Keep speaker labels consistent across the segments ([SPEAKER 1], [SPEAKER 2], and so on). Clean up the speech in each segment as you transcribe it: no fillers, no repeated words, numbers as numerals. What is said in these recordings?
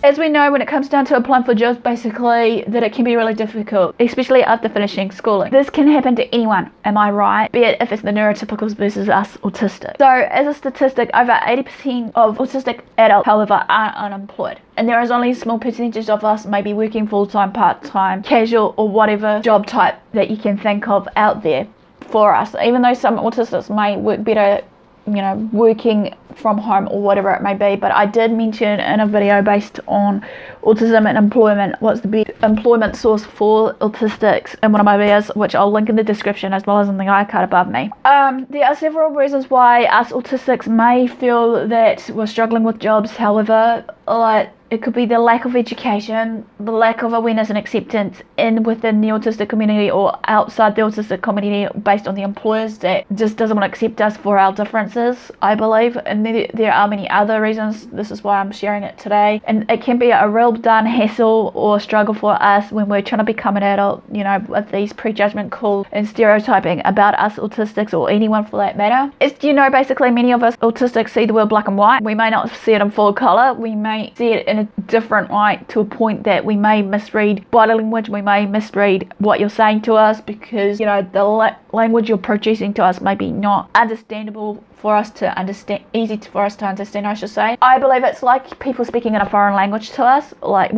[SPEAKER 1] as we know, when it comes down to applying for jobs, basically, that it can be really difficult, especially after finishing schooling. This can happen to anyone, am I right? Be it if it's the neurotypicals versus us autistic. So as a statistic, over 80% of autistic adults, however, are unemployed. And there is only a small percentage of us maybe working full-time, part-time, casual, or whatever job type that you can think of out there for us. Even though some autistics may work better, you know, working from home or whatever it may be, but I did mention in a video based on autism and employment, what's the best employment source for autistics in one of my videos, which I'll link in the description as well as in the icon above me. There are several reasons why us autistics may feel that we're struggling with jobs. However, like, it could be the lack of education, the lack of awareness and acceptance within the autistic community or outside the autistic community based on the employers that just doesn't want to accept us for our differences, I believe. And there are many other reasons. This is why I'm sharing it today. And it can be a real darn hassle or struggle for us when we're trying to become an adult, you know, with these prejudgment calls and stereotyping about us autistics or anyone for that matter. As you know, basically many of us autistics see the world black and white. We may not see it in full color. We may see it in a different light to a point that we may misread body language, we may misread what you're saying to us because, you know, the language you're producing to us may be not understandable for us to understand, easy for us to understand, I should say. I believe it's like people speaking in a foreign language to us, like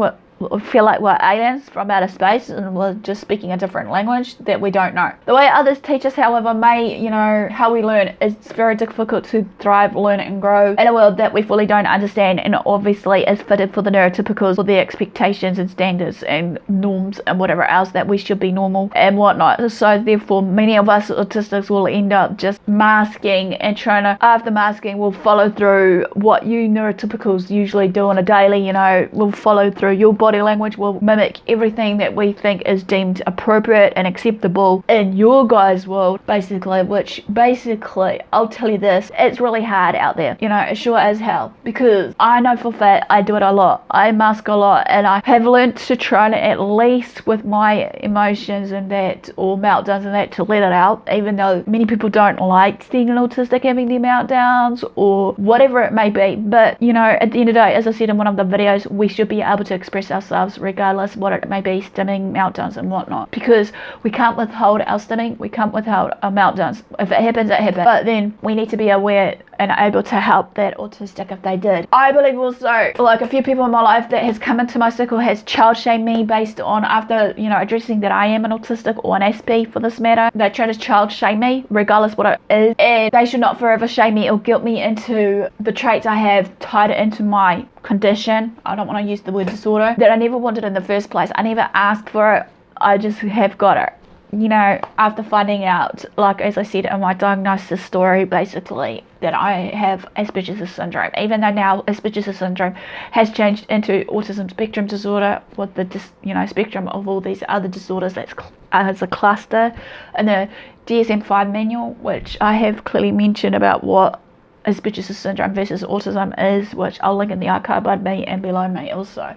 [SPEAKER 1] feel like we're aliens from outer space and we're just speaking a different language that we don't know. The way others teach us, however, may, you know, how we learn, it's very difficult to thrive, learn and grow in a world that we fully don't understand and obviously is fitted for the neurotypicals, for the expectations and standards and norms and whatever else that we should be normal and whatnot. So therefore many of us autistics will end up just masking and trying to, after masking, will follow through what you neurotypicals usually do on a daily, you know, will follow through your body language, will mimic everything that we think is deemed appropriate and acceptable in your guys' world, basically, which basically, I'll tell you this, it's really hard out there, you know, it sure as hell, because I know for a fact I do it a lot. I mask a lot and I have learned to try to, at least with my emotions and that, or meltdowns and that, to let it out, even though many people don't like seeing an autistic having their meltdowns or whatever it may be. But, you know, at the end of the day, as I said in one of the videos, we should be able to express ourselves regardless what it may be, stimming, meltdowns and whatnot, because we can't withhold our stimming, we can't withhold our meltdowns. If it happens, it happens, but then we need to be aware and able to help that autistic if they did. I believe also, like, a few people in my life that has come into my circle has child shamed me based on, after, you know, addressing that I am an autistic or an Aspie for this matter, they try to child shame me regardless what it is, and they should not forever shame me or guilt me into the traits I have tied into my condition. I don't want to use the word disorder that I never wanted in the first place. I never asked for it, I just have got it. You know, after finding out, like as I said in my diagnosis story, basically, that I have Aspergers Syndrome, even though now Aspergers Syndrome has changed into autism spectrum disorder with the, you know, spectrum of all these other disorders that's as a cluster, and the DSM5 Manual, which I have clearly mentioned about what Aspergers Syndrome versus autism is, which I'll link in the archive above me and below me also.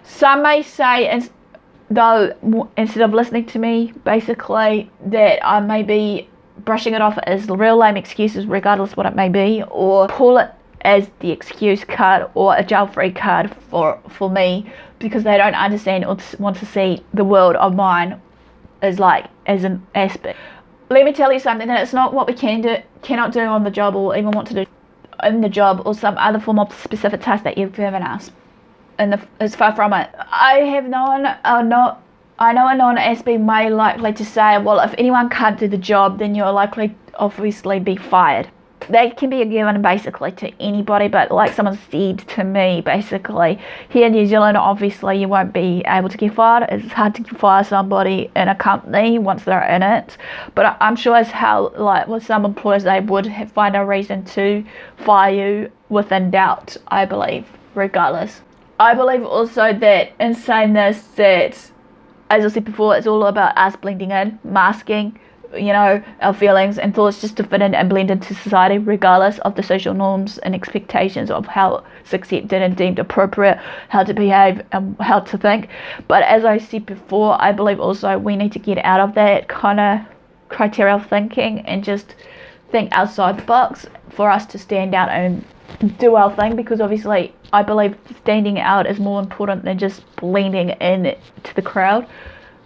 [SPEAKER 1] Some may say, though, instead of listening to me, basically, that I may be brushing it off as real lame excuses regardless what it may be, or call it as the excuse card or a jail-free card for me, because they don't understand or want to see the world of mine as like as an aspect. Let me tell you something, that it's not what we cannot do on the job, or even want to do in the job, or some other form of specific task that you've given us. And it's far from it. I know a non-Aspie may likely to say, well, if anyone can't do the job, then you're likely obviously be fired. That can be a given basically to anybody, but like someone said to me, basically, here in New Zealand, obviously you won't be able to get fired. It's hard to fire somebody in a company once they're in it, but I'm sure as hell, like with some employers, they would find a reason to fire you within doubt, I believe, regardless. I believe also that in saying this, that, as I said before, it's all about us blending in, masking, you know, our feelings and thoughts just to fit in and blend into society regardless of the social norms and expectations of how it's accepted and deemed appropriate, how to behave and how to think. But as I said before, I believe also we need to get out of that kind of criteria of thinking and just think outside the box for us to stand out and do our thing, because obviously I believe standing out is more important than just blending in to the crowd.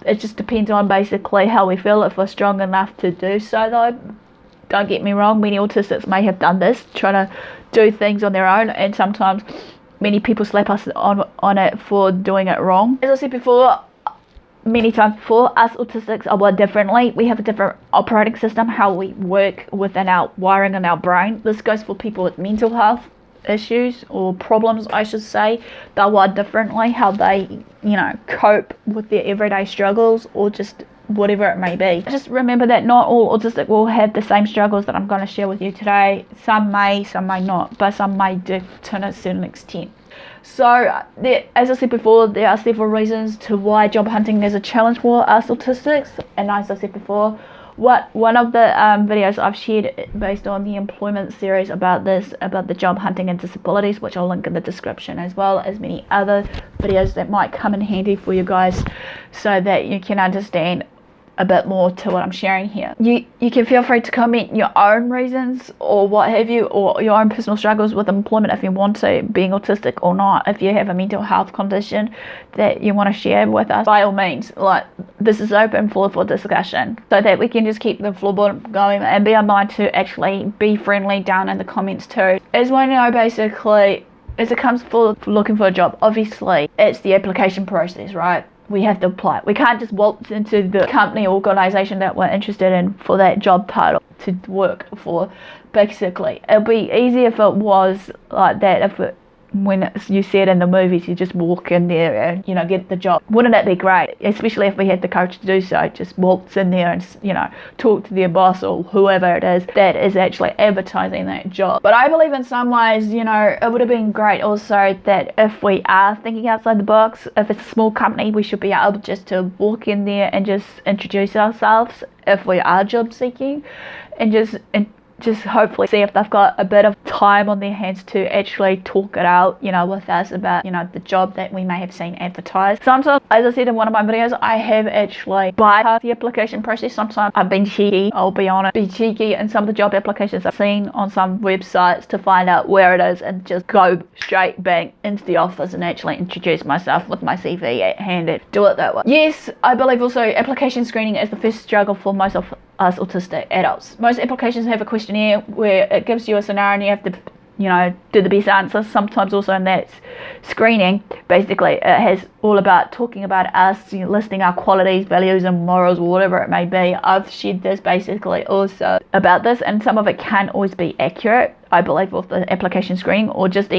[SPEAKER 1] It just depends on basically how we feel, if we're strong enough to do so though. Don't get me wrong, many autistics may have done this, trying to do things on their own, and sometimes many people slap us on it for doing it wrong. As I said before, many times before, us autistics are wired differently. We have a different operating system, how we work within our wiring in our brain. This goes for people with mental health issues or problems, I should say. They're wired differently, how they, cope with their everyday struggles or just whatever it may be. Just remember that not all autistic will have the same struggles that I'm going to share with you today. Some may not, but some may do to a certain extent. So, as I said before, there are several reasons to why job hunting is a challenge for us autistics. And as I said before, one of the videos I've shared based on the employment series about the job hunting and disabilities, which I'll link in the description, as well as many other videos that might come in handy for you guys so that you can understand a bit more to what I'm sharing here. You can feel free to comment your own reasons or what have you, or your own personal struggles with employment if you want to, being autistic or not. If you have a mental health condition that you want to share with us, by all means, this is open for discussion, so that we can just keep the floorboard going and be online to actually be friendly down in the comments too. As we know, basically, as it comes for looking for a job, obviously it's the application process, right? We have to apply. We can't just waltz into the company or organisation that we're interested in for that job title to work for. Basically, it'll be easy if it was like that, when you see it in the movies, you just walk in there and get the job. Wouldn't that be great? Especially if we had the courage to do so, just waltz in there and talk to their boss or whoever it is that is actually advertising that job. But I believe in some ways, it would have been great also that if we are thinking outside the box, if it's a small company, we should be able just to walk in there and just introduce ourselves if we are job seeking, and just hopefully see if they've got a bit of time on their hands to actually talk it out, with us about, the job that we may have seen advertised. Sometimes, as I said in one of my videos, I have actually bypassed the application process. Sometimes I've been cheeky, I'll be honest, in some of the job applications I've seen on some websites to find out where it is and just go straight bang into the office and actually introduce myself with my CV at hand and do it that way. Yes, I believe also application screening is the first struggle for most of us autistic adults. Most applications have a questionnaire where it gives you a scenario and you have to do the best answer. Sometimes also in that screening, basically it has all about talking about us, listing our qualities, values and morals, or whatever it may be. I've shared this basically also about this, and some of it can't always be accurate, I believe, with the application screening, or just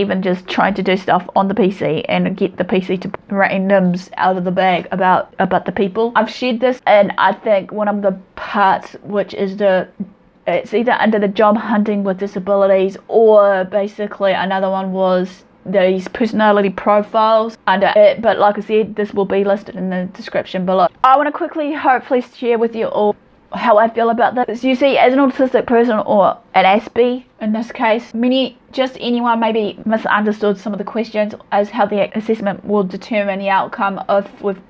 [SPEAKER 1] trying to do stuff on the PC and get the PC to randoms out of the bag about the people. I've shared this, and I think one of the parts, which is it's either under the job hunting with disabilities, or basically another one was these personality profiles under it, but like I said, this will be listed in the description below. I want to quickly hopefully share with you all how I feel about this. You see, as an autistic person, or an Aspie in this case, anyone maybe misunderstood some of the questions as how the assessment will determine the outcome of we've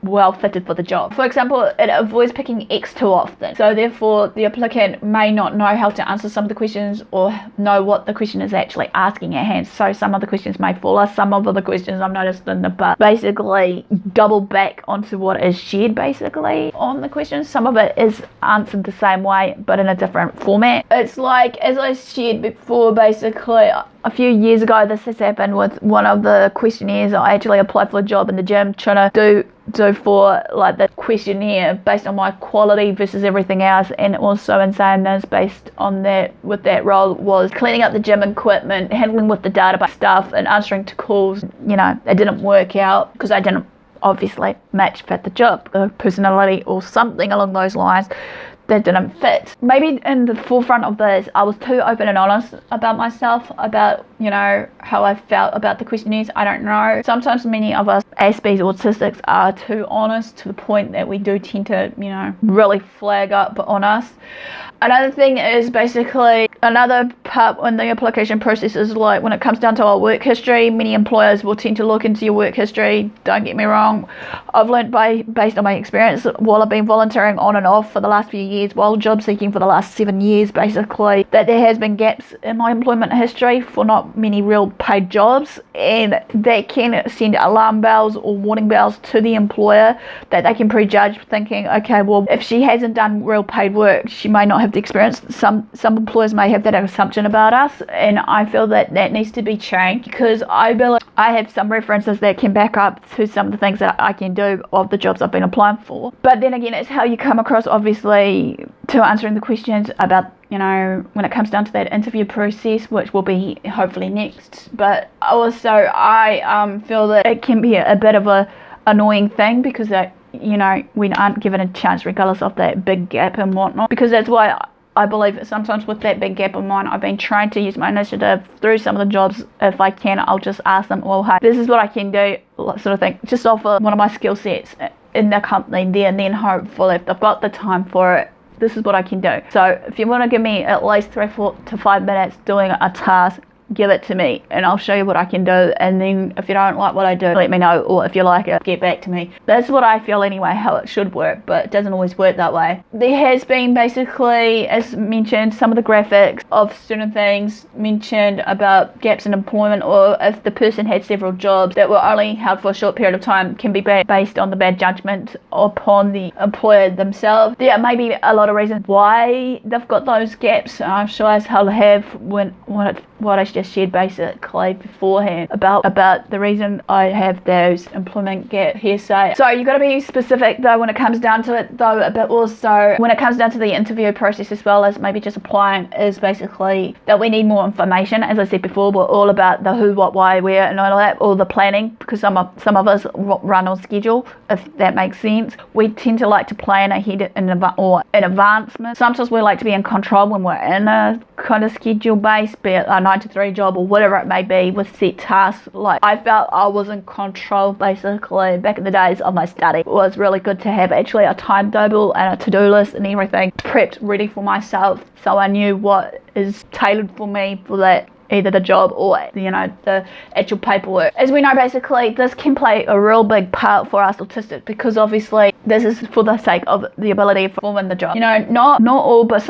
[SPEAKER 1] well fitted for the job. For example, it avoids picking X too often, so therefore the applicant may not know how to answer some of the questions or know what the question is actually asking at hand. So some of the questions may fall off. Some of the questions I've noticed in the but basically double back onto what is shared basically on the questions. Some of it is answered the same way but in a different format. It's like, as I shared before, basically a few years ago this has happened with one of the questionnaires. I actually applied for a job in the gym, trying to do for like the questionnaire based on my quality versus everything else, and also in saying this, based on that, with that role was cleaning up the gym equipment, handling with the database stuff and answering to calls. It didn't work out because I didn't obviously match fit the job, personality or something along those lines that didn't fit. Maybe in the forefront of this, I was too open and honest about myself, about how I felt about the questionnaires. I don't know. Sometimes many of us Aspies autistics are too honest to the point that we do tend to really flag up on us. Another thing is basically another part in the application process is like when it comes down to our work history, many employers will tend to look into your work history. Don't get me wrong, I've learned based on my experience while I've been volunteering on and off for the last few years, while job seeking for the last 7 years basically, that there has been gaps in my employment history for not many real paid jobs, and that can send alarm bells or warning bells to the employer that they can prejudge, thinking, okay, well, if she hasn't done real paid work, she may not have the experience. Some employers may have that assumption about us, and I feel that needs to be changed, because I believe I have some references that can back up to some of the things that I can do of the jobs I've been applying for. But then again, it's how you come across, obviously, to answering the questions about, you know, when it comes down to that interview process, which will be hopefully next. But also I feel that it can be a bit of a annoying thing, because that, you know, we aren't given a chance regardless of that big gap and whatnot, because that's why I believe that sometimes with that big gap of mine, I've been trying to use my initiative through some of the jobs. If I can, I'll just ask them, well, hey, this is what I can do, sort of thing, just offer one of my skill sets in the company there, and then hopefully if they've got the time for it, this is what I can do. So if you want to give me at least 3 to 5 minutes doing a task, give it to me and I'll show you what I can do, and then if you don't like what I do, let me know, or if you like it, get back to me. That's what I feel anyway, how it should work, but it doesn't always work that way. There has been basically, as mentioned, some of the graphics of certain things mentioned about gaps in employment, or if the person had several jobs that were only held for a short period of time, can be based on the bad judgment upon the employer themselves. There may be a lot of reasons why they've got those gaps. I'm sure as hell have what I just shared basically beforehand about the reason I have those employment gap hearsay. So you got to be specific though when it comes down to it, though a bit also when it comes down to the interview process, as well as maybe just applying, is basically that we need more information. As I said before, we're all about the who, what, why, where, and all that, all the planning, because some of us run on schedule, if that makes sense. We tend to like to plan ahead in advancement. Sometimes we like to be in control when we're in a kind of schedule base, be it a 9 to 3 job or whatever it may be, with set tasks. Like, I felt I was in control basically back in the days of my study. It was really good to have actually a timetable and a to-do list and everything prepped ready for myself, so I knew what is tailored for me for that, either the job or, you know, the actual paperwork. As we know, basically this can play a real big part for us autistics, because obviously this is for the sake of the ability to perform in the job. You know, not all, but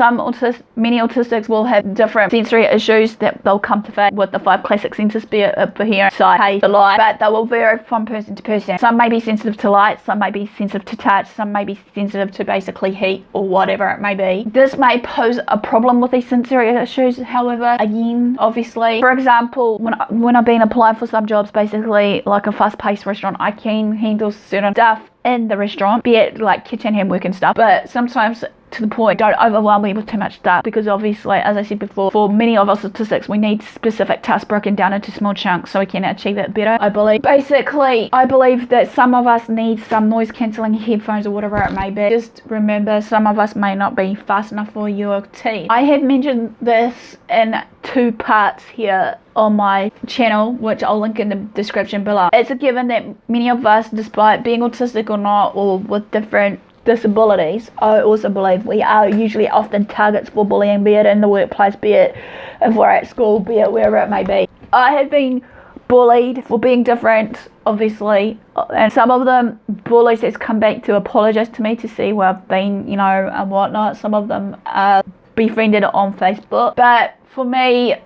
[SPEAKER 1] many autistics will have different sensory issues that they'll come to face with the 5 classic senses, be it for hearing, sight, taste, the light, but they will vary from person to person. Some may be sensitive to light, some may be sensitive to touch, some may be sensitive to basically heat or whatever it may be. This may pose a problem with these sensory issues, however, again, obviously, for example, when I've been applying for some jobs, basically like a fast-paced restaurant, I can handle certain stuff in the restaurant, be it like kitchen handwork and stuff, but sometimes to the point, don't overwhelm me with too much stuff, because obviously, as I said before, for many of us autistics, we need specific tasks broken down into small chunks so we can achieve it better, I believe. Basically, I believe that some of us need some noise cancelling headphones or whatever it may be. Just remember, some of us may not be fast enough for your tea. I have mentioned this in 2 parts here on my channel, which I'll link in the description below. It's a given that many of us, despite being autistic or not, or with different disabilities, I also believe we are usually often targets for bullying, be it in the workplace, be it if we're at school, be it wherever it may be. I have been bullied for being different, obviously, and some of them bullies has come back to apologize to me to see where I've been, you know, and whatnot. Some of them are befriended on Facebook, but for me,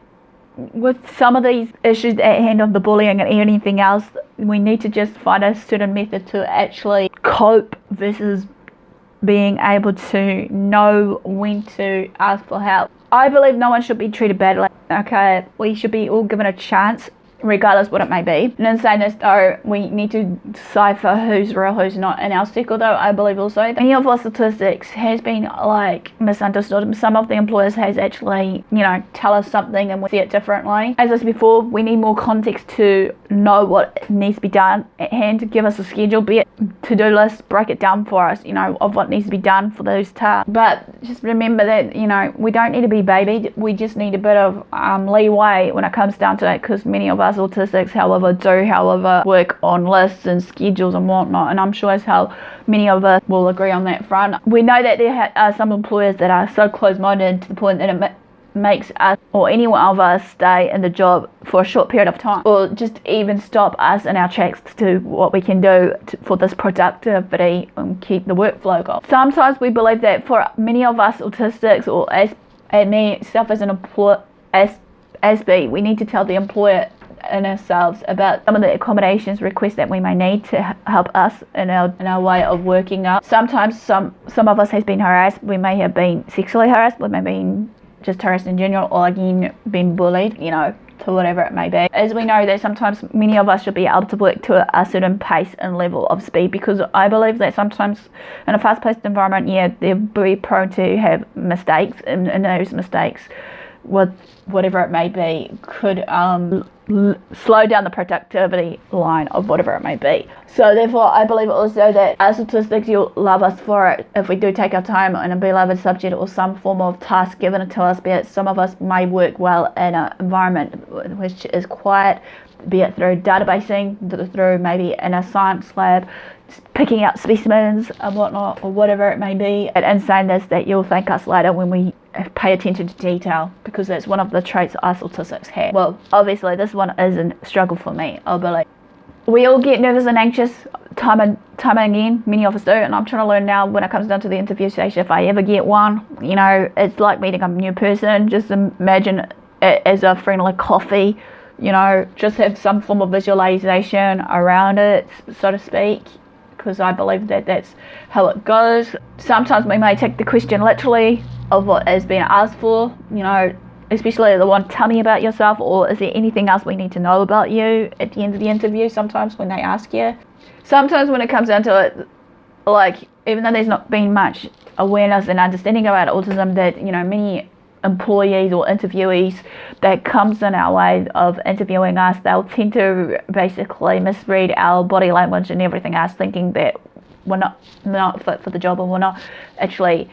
[SPEAKER 1] with some of these issues at hand of the bullying and anything else, we need to just find a certain method to actually cope versus being able to know when to ask for help. I believe no one should be treated badly, okay? We should be all given a chance, regardless what it may be. And in saying this though, we need to decipher who's real, who's not in our circle though. I believe also that many of us statistics has been like misunderstood. Some of the employers has actually, you know, tell us something and we see it differently. As I said before, we need more context to know what needs to be done at hand, to give us a schedule, be it to-do list, break it down for us, you know, of what needs to be done for those tasks. But just remember that, you know, we don't need to be babied. We just need a bit of leeway when it comes down to it, because many of us us autistics, however, work on lists and schedules and whatnot, and I'm sure as how many of us will agree on that front. We know that there are some employers that are so close-minded to the point that it makes us or any one of us stay in the job for a short period of time, or just even stop us in our tracks to what we can do for this productivity and keep the workflow going. Sometimes we believe that for many of us autistics, or as myself as an employer, Aspie, we need to tell the employer and ourselves about some of the accommodations requests that we may need to help us in our way of working up. Sometimes some of us has been harassed. We may have been sexually harassed, we may have been just harassed in general, or again been bullied, to whatever it may be. As we know that sometimes many of us should be able to work to a certain pace and level of speed, because I believe that sometimes in a fast-paced environment, they're very prone to have mistakes, and those mistakes, with whatever it may be, could slow down the productivity line of whatever it may be. So therefore, I believe also that as autistics, you'll love us for it if we do take our time on a beloved subject or some form of task given to us, be it some of us may work well in an environment which is quiet, be it through databasing, through maybe in a science lab, picking out specimens and whatnot, or whatever it may be. And in saying this, that you'll thank us later when we pay attention to detail, because that's one of the traits us autistics have. Well, obviously this one is a struggle for me, I believe. We all get nervous and anxious time and again, many of us do, and I'm trying to learn now when it comes down to the interview stage, if I ever get one, it's like meeting a new person. Just imagine it as a friendly coffee, just have some form of visualization around it, so to speak, because I believe that that's how it goes. Sometimes we may take the question literally of what is being asked for, especially the one, tell me about yourself, or is there anything else we need to know about you at the end of the interview, sometimes when they ask you. Sometimes when it comes down to it, like, even though there's not been much awareness and understanding about autism, that, many employees or interviewees that comes in our way of interviewing us, they'll tend to basically misread our body language and everything else, thinking that we're not fit for the job, or we're not actually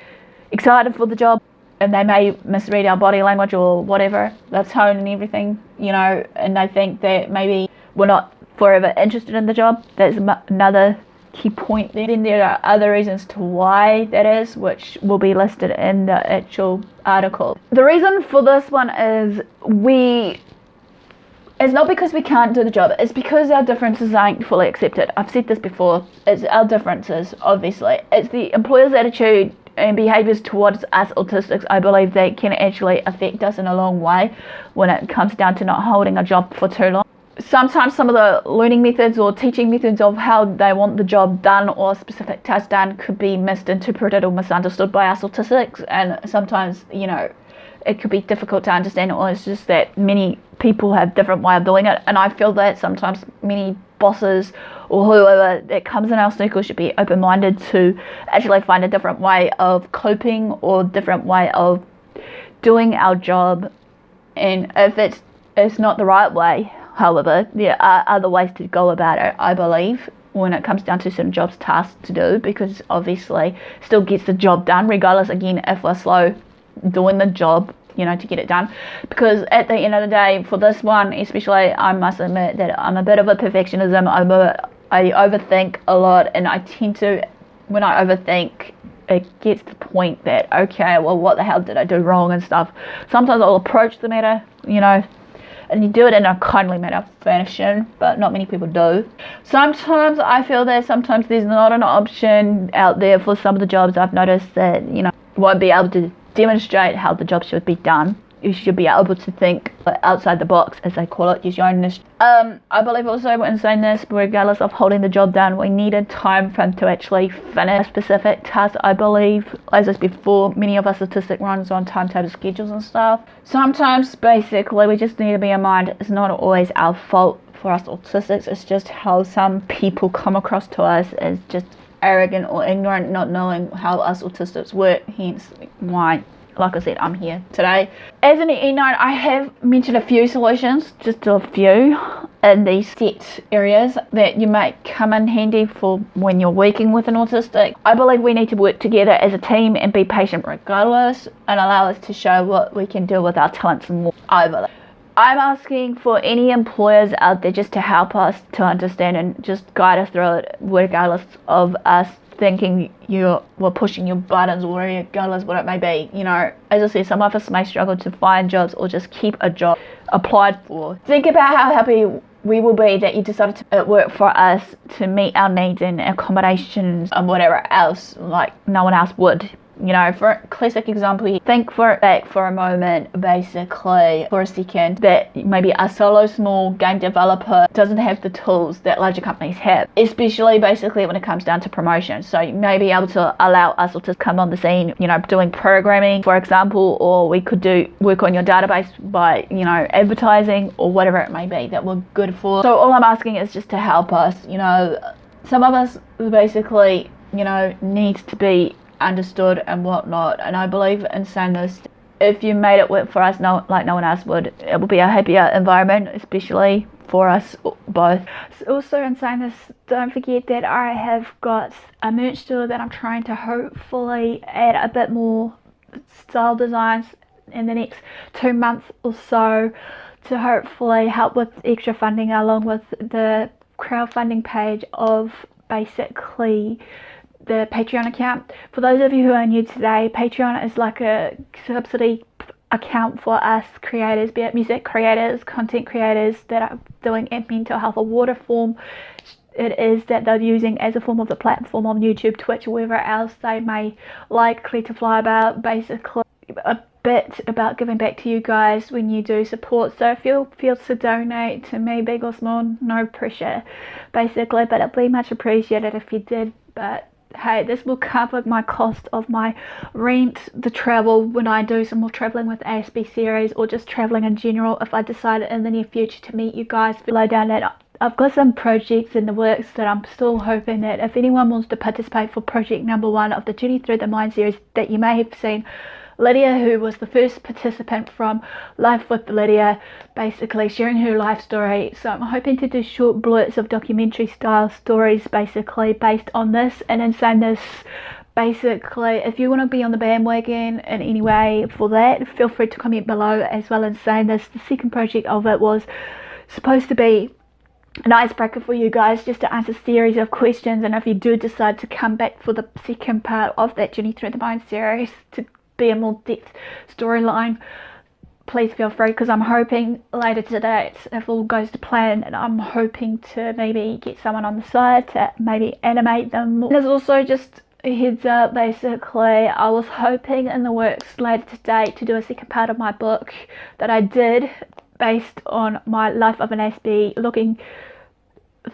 [SPEAKER 1] excited for the job, and they may misread our body language or whatever, the tone and everything, and they think that maybe we're not forever interested in the job. That's another key point there. Then there are other reasons to why that is, which will be listed in the actual article. The reason for this one is it's not because we can't do the job, it's because our differences aren't fully accepted. I've said this before, it's our differences, obviously. It's the employer's attitude and behaviours towards us autistics, I believe, that can actually affect us in a long way when it comes down to not holding a job for too long. Sometimes some of the learning methods or teaching methods of how they want the job done or a specific task done could be misinterpreted or misunderstood by us autistics, and sometimes, it could be difficult to understand, or it's just that many people have different way of doing it, and I feel that sometimes many bosses or whoever that comes in our circle should be open-minded to actually find a different way of coping or different way of doing our job. And if it's not the right way, however, there are other ways to go about it, I believe, when it comes down to certain jobs, tasks to do, because obviously still gets the job done, regardless, again, if we're slow doing the job, to get it done. Because at the end of the day, for this one especially, I must admit that I'm a bit of a perfectionism. I overthink a lot, and I tend to, when I overthink, it gets to the point that, okay, well, what the hell did I do wrong and stuff. Sometimes I'll approach the matter, and you do it in a kindly manner fashion, but not many people do. Sometimes I feel that sometimes there's not an option out there for some of the jobs. I've noticed that, won't be able to demonstrate how the job should be done. You should be able to think outside the box, as they call it, use your own initiative. I believe also in saying this, regardless of holding the job down, we need a time frame to actually finish a specific task. I believe, as I said before, many of us autistic runs on timetable schedules and stuff. Sometimes, basically, we just need to be in mind it's not always our fault for us autistics. It's just how some people come across to us as just arrogant or ignorant, not knowing how us autistics work, hence why, like I said, I'm here today. As an E9, I have mentioned a few solutions, just a few, in these set areas that you might come in handy for when you're working with an autistic. I believe we need to work together as a team and be patient regardless, and allow us to show what we can do with our talents and more, I believe. I'm asking for any employers out there just to help us to understand and just guide us through it, regardless of us thinking you were pushing your buttons, or regardless what it may be. You know, as I said, some of us may struggle to find jobs or just keep a job applied for. Think about how happy we will be that you decided to work for us to meet our needs and accommodations and whatever else, like no one else would. You know, for a classic example, think for it back for a moment, basically, for a second, that maybe a solo small game developer doesn't have the tools that larger companies have, especially basically when it comes down to promotion. So you may be able to allow us to come on the scene, you know, doing programming, for example, or we could do work on your database by, you know, advertising or whatever it may be that we're good for. So all I'm asking is just to help us. You know, some of us basically, you know, needs to be understood and whatnot, and I believe in saying this, if you made it work for us like no one else would, it will be a happier environment, especially for us both. Also, in saying this, don't forget that I have got a merch store that I'm trying to hopefully add a bit more style designs in the next 2 months or so, to hopefully help with extra funding, along with the crowdfunding page of basically the Patreon account. For those of you who are new today, Patreon is like a subsidy account for us creators, be it music creators, content creators that are doing mental health or water form. It is that they're using as a form of the platform on YouTube, Twitch, or wherever else they may likely to fly about. Basically a bit about giving back to you guys when you do support. So if you feel to donate to me, big or small, no pressure basically, but it'd be much appreciated if you did. But hey, this will cover my cost of my rent, the travel when I do some more traveling with Aspie series, or just traveling in general if I decide in the near future to meet you guys. Below down that, I've got some projects in the works that I'm still hoping that if anyone wants to participate for project number 1 of the Journey Through the Mind series that you may have seen, Lydia, who was the first participant from Life with Lydia, basically sharing her life story. So I'm hoping to do short blurts of documentary style stories basically based on this. And in saying this, basically, if you want to be on the bandwagon in any way for that, feel free to comment below. As well as saying this, the second project of it was supposed to be an icebreaker for you guys, just to answer a series of questions. And if you do decide to come back for the second part of that Journey Through the Mind series to be a more depth storyline, please feel free, because I'm hoping later today, if all goes to plan, and I'm hoping to maybe get someone on the side to maybe animate them. There's also just a heads up, basically, I was hoping in the works later today to do a second part of my book that I did based on my life of an Aspie, looking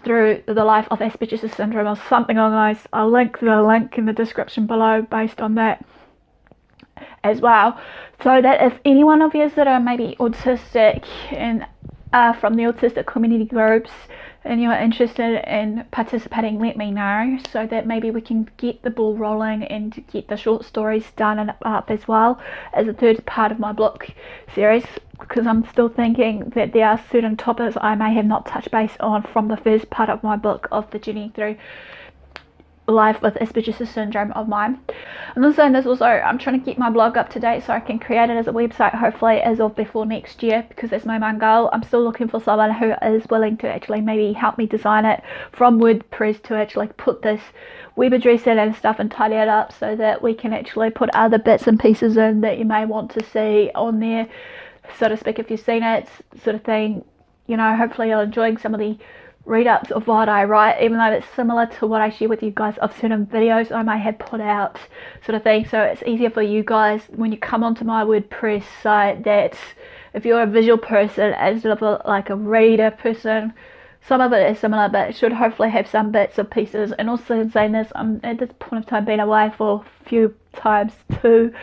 [SPEAKER 1] through the life of Aspergers Syndrome or something along those. I'll link the link in the description below based on that as well, so that if any one of you that are maybe autistic and are from the autistic community groups and you're interested in participating, let me know, so that maybe we can get the ball rolling and get the short stories done and up as well as a third part of my book series, because I'm still thinking that there are certain topics I may have not touched base on from the first part of my book of the Journey Through Life with Aspergers Syndrome of mine. And also, I'm trying to keep my blog up to date so I can create it as a website hopefully as of before next year, because that's my main goal. I'm still looking for someone who is willing to actually maybe help me design it from WordPress, to actually put this web address in and stuff and tidy it up, so that we can actually put other bits and pieces in that you may want to see on there, so to speak, if you've seen it, sort of thing. You know, hopefully you're enjoying some of the read-ups of what I write, even though it's similar to what I share with you guys of certain videos I may have put out, sort of thing. So it's easier for you guys when you come onto my WordPress site, that if you're a visual person as like a reader person, some of it is similar, but it should hopefully have some bits and pieces. And also, in saying this, I'm at this point of time been away for a few times too,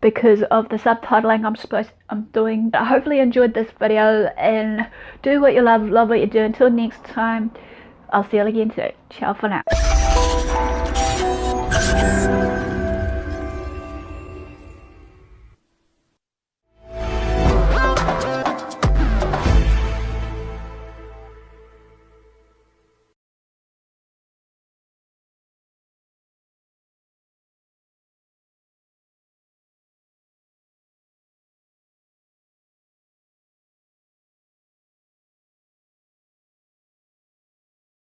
[SPEAKER 1] because of the subtitling I'm doing. I hopefully enjoyed this video, and do what you love what you do. Until next time, I'll see you again soon. Ciao for now.